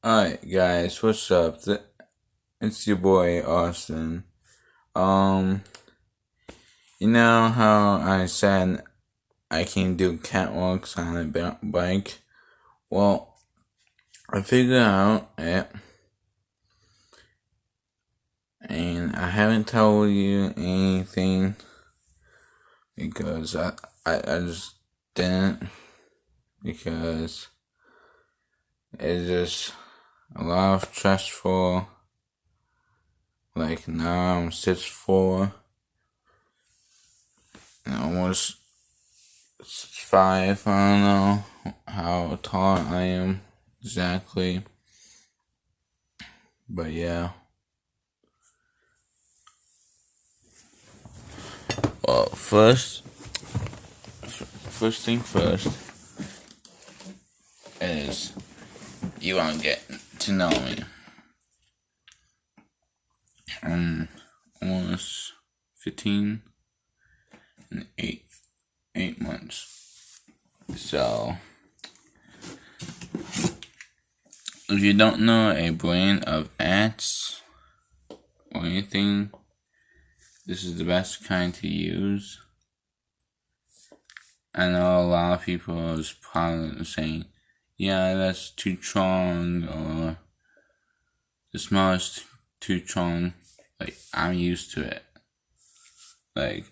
Alright guys, what's up? It's your boy Austin. Um, you know how I said I can do catwalks on a bike? Well, I figured out it, and I haven't told you anything because I just didn't, because it's just a lot of stressful. Like now I'm 6'4", and almost 5. I don't know how tall I am exactly, but yeah. Well, first thing first is you want to get to know me. I'm almost 15 and 8 months. So, if you don't know a brand of ants or anything, this is the best kind to use. I know a lot of people is probably saying, yeah, that's too strong, or the smallest too strong. Like, I'm used to it. Like,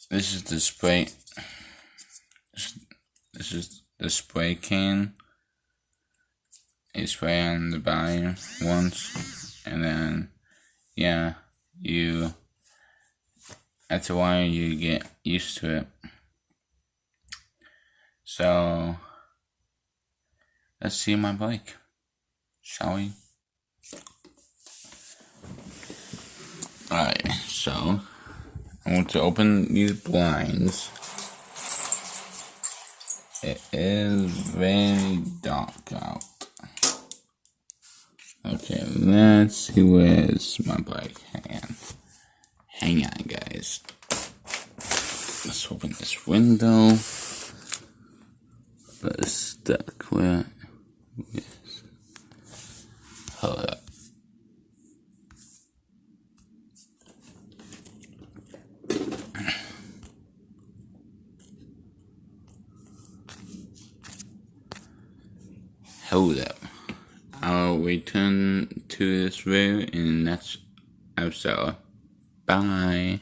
this is the spray. This is the spray can. You spray on the body once, and then, yeah, after a while you get used to it. So, let's see my bike, shall we? Alright, so I want to open these blinds. It is very dark out. Okay, let's see where's my bike. Hang on, guys. Let's open this window. But it's stuck. Where? Yes. Hold up. Hold up. I'll return to this video in the next episode. Bye.